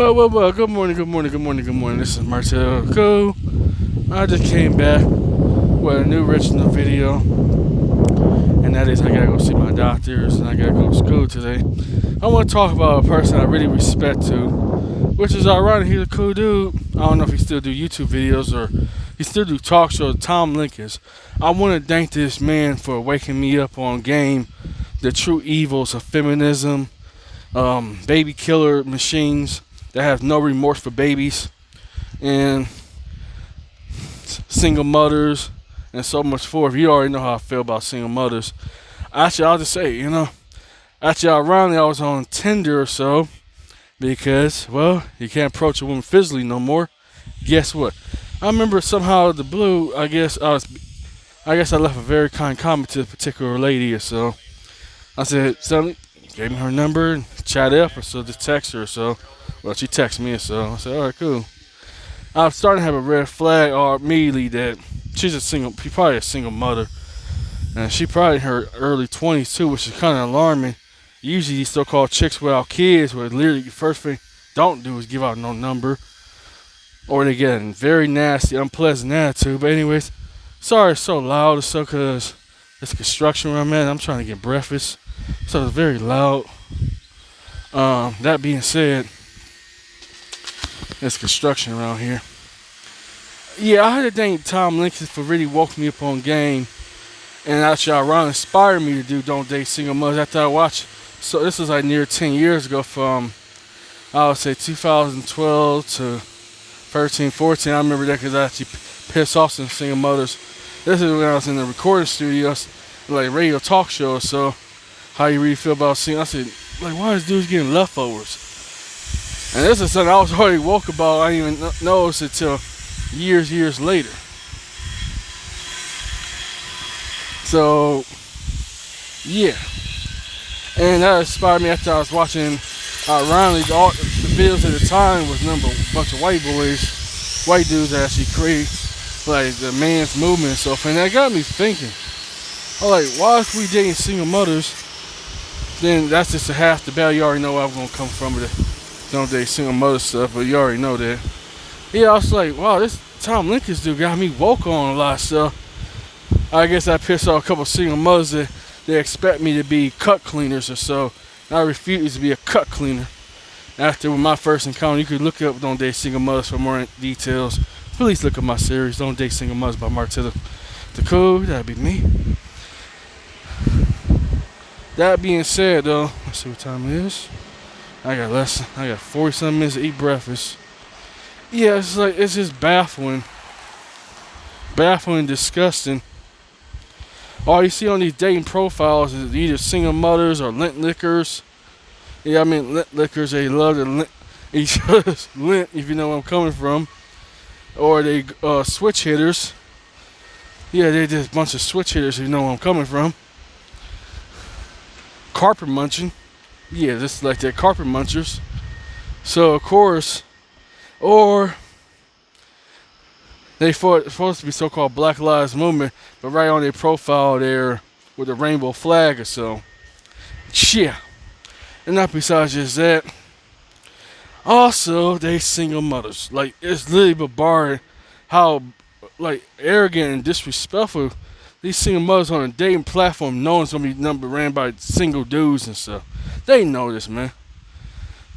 Well. Good morning. This is Marcel. I just came back with a new original video, and that is I gotta go see my doctors and I gotta go to school today. I want to talk about a person I really respect to, which is ironic. He's a cool dude. I don't know if he still do YouTube videos or he still do talk shows. Tom Leykis. I want to thank this man for waking me up on game, the true evils of feminism, baby killer machines that have no remorse for babies, and single mothers, and so much forth. You already know how I feel about single mothers. Actually, I'll just say, ironically, I was on Tinder or so because, well, you can't approach a woman physically no more. Guess what? I remember somehow out of the blue, I guess I left a very kind comment to a particular lady or so. I said, something, gave me her number and chatted up or so, just text her or so. Well, she texted me or so. I said, all right, cool. I'm starting to have a red flag immediately that she's probably a single mother. And she probably in her early 20s too, which is kind of alarming. Usually these so-called chicks without kids, where literally the first thing don't do is give out no number. Or they get a very nasty, unpleasant attitude. But anyways, sorry it's so loud. It's so because it's construction where I'm at. I'm trying to get breakfast. So it's very loud. That being said, there's construction around here. Yeah, I had to thank Tom Leykis for really woke me up on game, and actually ironically inspired me to do Don't Date Single Mothers after I watched. So this was like near 10 years ago, from I would say 2012 to 13, 14. I remember that because I actually pissed off some single mothers. This is when I was in the recording studios, like radio talk shows. So how you really feel about single? I said, like, why is dudes getting leftovers? And this is something I was already woke about. I didn't even notice it till years later. So, yeah. And that inspired me after I was watching, ironically, all the videos at the time was a bunch of white dudes that actually create like the man's movement and stuff. And that got me thinking. I'm like, why if we dating single mothers, then that's just a half the battle. You already know where I'm going to come from with it. Don't date single mother stuff, but you already know that. Yeah, I was like, wow, this Tom Leykis dude got me woke on a lot of stuff. I guess I pissed off a couple single mothers that they expect me to be cut cleaners or so. And I refuse to be a cut cleaner. After my first encounter, you could look up Don't Date Single Mothers for more details. Please look up my series, Don't Date Single Mothers by Marcel. The code, that'd be me. That being said, though, let's see what time it is. I got 40-something minutes to eat breakfast. Yeah, it's just baffling, disgusting. All you see on these dating profiles is either single mothers or lint lickers. Yeah, I mean lint lickers. They love to lint each other's lint, if you know where I'm coming from. Or they switch hitters. Yeah, they just a bunch of switch hitters, if you know where I'm coming from. Carpet munching. Yeah, just like that, carpet munchers. So of course, or they supposed to be so-called Black Lives Movement, but right on their profile there with a rainbow flag or so. Yeah, and not besides just that. Also, they single mothers. Like, it's literally barbaric how like arrogant and disrespectful these single mothers on a dating platform knowing it's gonna be ran by single dudes and stuff. They know this, man.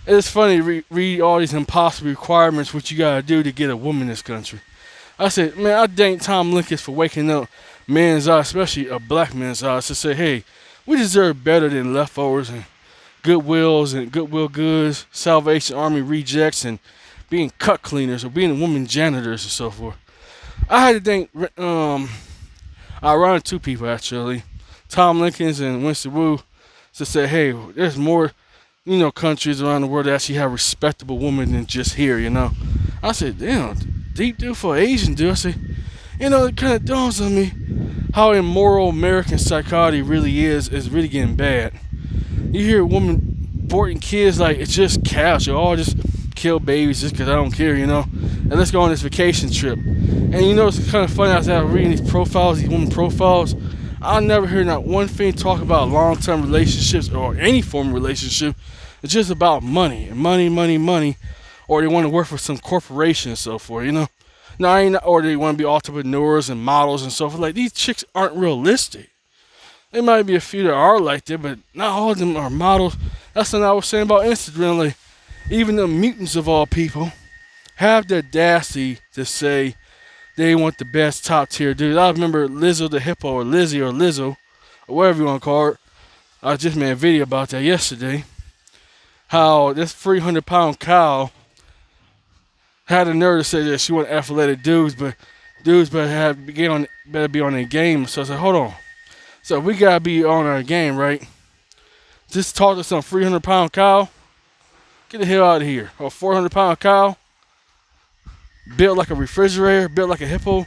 It's funny to read all these impossible requirements what you gotta do to get a woman in this country. I said, man, I thank Tom Leykis for waking up men's eyes, especially a black man's eyes, to say, hey, we deserve better than leftovers and Goodwills and Goodwill goods, Salvation Army rejects, and being cut cleaners or being women janitors and so forth. I had to thank, ironic two people actually, Tom Leykis and Winston Wu, to say, hey, there's more, countries around the world that actually have respectable women than just here, I said, damn, deep dude for an Asian dude. I said, it kind of dawns on me how immoral American psychology really is really getting bad. You hear a woman aborting kids like it's just casual. Oh, just kill babies just because I don't care, And let's go on this vacation trip. And it's kind of funny, I was reading these profiles, these women profiles. I never hear not one thing talk about long-term relationships or any form of relationship. It's just about money and money. or they want to work for some corporation and so forth, No, I ain't, or they want to be entrepreneurs and models and so forth. Like, these chicks aren't realistic. There might be a few that are like that, but not all of them are models. That's what I was saying about Instagram. Like, even the mutants of all people have the audacity to say they want the best top tier dude. I remember Lizzo the Hippo, or Lizzie, or Lizzo, or whatever you want to call it. I just made a video about that yesterday. How this 300-pound cow had the nerve to say that she wanted athletic dudes, but dudes better be on their game. So I said, hold on. So we gotta be on our game, right? Just talk to some 300-pound cow. Get the hell out of here. Or 400-pound cow. Built like a refrigerator. Built like a hippo.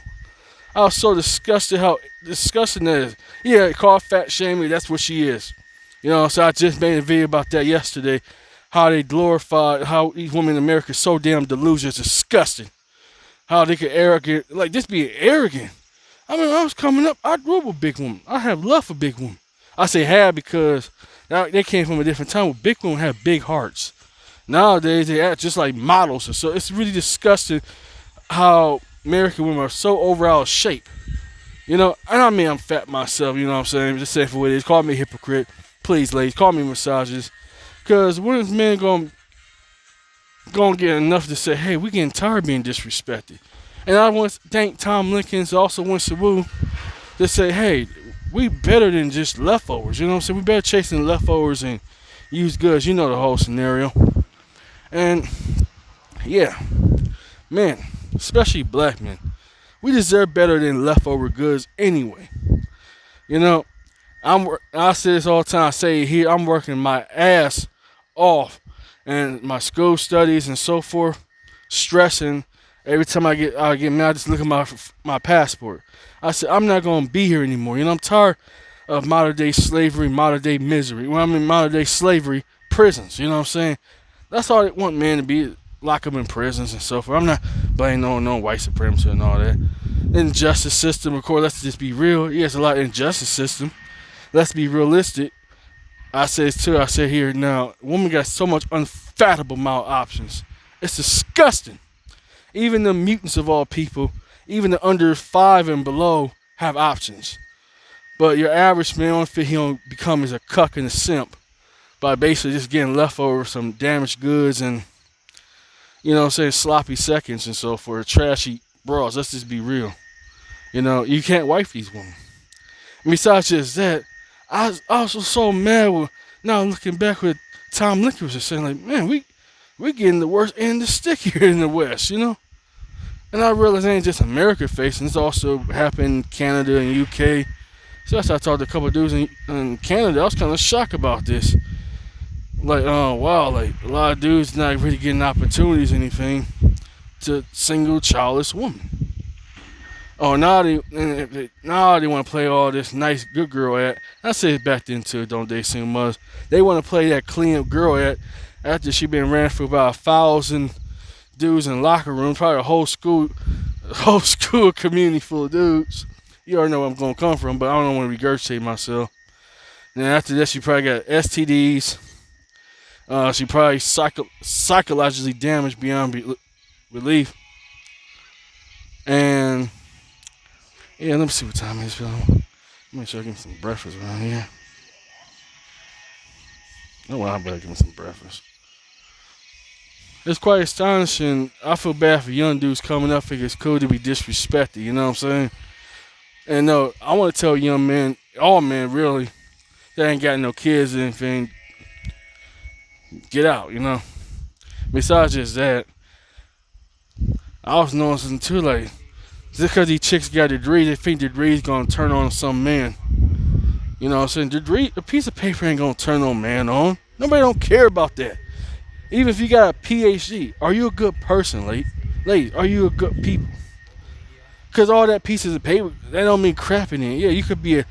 I was so disgusted how disgusting that is. Yeah, call fat shaming. That's what she is. So I just made a video about that yesterday. How they glorified how these women in America are so damn delusional. It's disgusting. How they could arrogant, like this being arrogant. I mean, when I was coming up, I grew up with big women. I have love for big women. I say have because they came from a different time where big women have big hearts. Nowadays, they act just like models. And so it's really disgusting how American women are so overall shape. And I mean, I'm fat myself, you know what I'm saying? Just saying for what it is. Call me a hypocrite. Please, ladies, call me misogynist. Because when is men gonna get enough to say, hey, we getting tired of being disrespected? And I want to thank Tom Leykis, also Winston Wu, to say, hey, we better than just leftovers. You know what I'm saying? We better chasing leftovers and use goods. You know the whole scenario. And yeah, men, especially black men, we deserve better than leftover goods anyway. I say this all the time. I say it here. I'm working my ass off, and my school studies and so forth, stressing. Every time I get mad, I just look at my passport. I said, I'm not going to be here anymore. I'm tired of modern day slavery, modern day misery. When I'm in modern day slavery, prisons. You know what I'm saying? That's all they want men to be, lock them in prisons and so forth. I'm not blaming no white supremacy and all that. Injustice system, of course, let's just be real. Yeah, it's a lot of injustice system. Let's be realistic. I say this too. I say here now, women got so much unfathomable amount of options. It's disgusting. Even the mutants of all people, even the under 5 and below, have options. But your average man, only thing he don't become is a cuck and a simp by basically just getting leftover some damaged goods and, sloppy seconds and so forth, trashy bras. Let's just be real. You can't wife these women. And besides just that, I was also so mad with, now looking back with Tom Leykis was saying, like, man, we getting the worst end of the stick here in the West, And I realize it ain't just America facing. This also happened in Canada and UK. So that's how I talked to a couple of dudes in Canada. I was kind of shocked about this. Like, oh, wow, like, a lot of dudes not really getting opportunities or anything to single childless woman. Oh, now they want to play all this nice good girl at. I say it back then too, don't they, single mothers? They want to play that clean up girl at after she been ran for about 1,000 dudes in the locker room, probably a whole school community full of dudes. You already know where I'm gonna come from, but I don't want to regurgitate myself. And then after that, she probably got STDs. She probably psychologically damaged beyond belief. And yeah, let me see what time it is, Phil. Make sure I get me some breakfast around here. Oh, well, I better get me some breakfast. It's quite astonishing. I feel bad for young dudes coming up thinking it's cool to be disrespected, you know what I'm saying? And no, I want to tell young men, all men really, that ain't got no kids or anything, get out, Besides just that, I was noticing too, like, just because these chicks got degrees, they think degrees gonna turn on some man. You know what I'm saying? A piece of paper ain't gonna turn no man on. Nobody don't care about that. Even if you got a PhD, are you a good person, lady? Are you a good people? Because all that pieces of paper, that don't mean crap in it. Yeah, you could be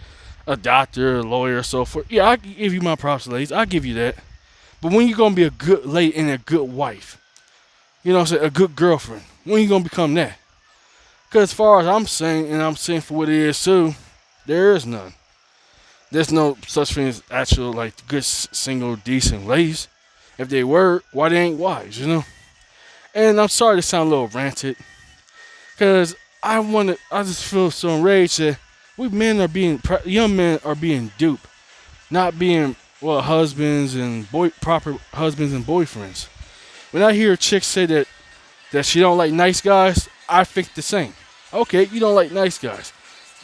a doctor, a lawyer, so forth. Yeah, I give you my props, ladies. I give you that. But when you gonna be a good lady and a good wife, you know what I'm saying, a good girlfriend, when you gonna become that? Because as far as I'm saying, and I'm saying for what it is too, there is none. There's no such thing as actual, like, good, single, decent ladies. If they were, why they ain't wives, And I'm sorry to sound a little ranted, cause I just feel so enraged that young men are being duped, not being husbands and proper husbands and boyfriends. When I hear chicks say that she don't like nice guys, I think the same. Okay, you don't like nice guys.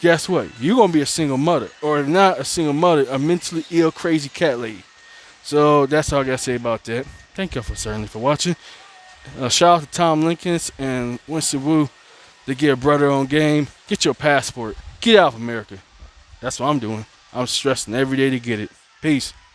Guess what? You're gonna be a single mother, or if not a single mother, a mentally ill, crazy cat lady. So that's all I gotta say about that. Thank you certainly for watching. Shout out to Tom Leykis and Winston Wu to get a brother on game. Get your passport. Get out of America. That's what I'm doing. I'm stressing every day to get it. Peace.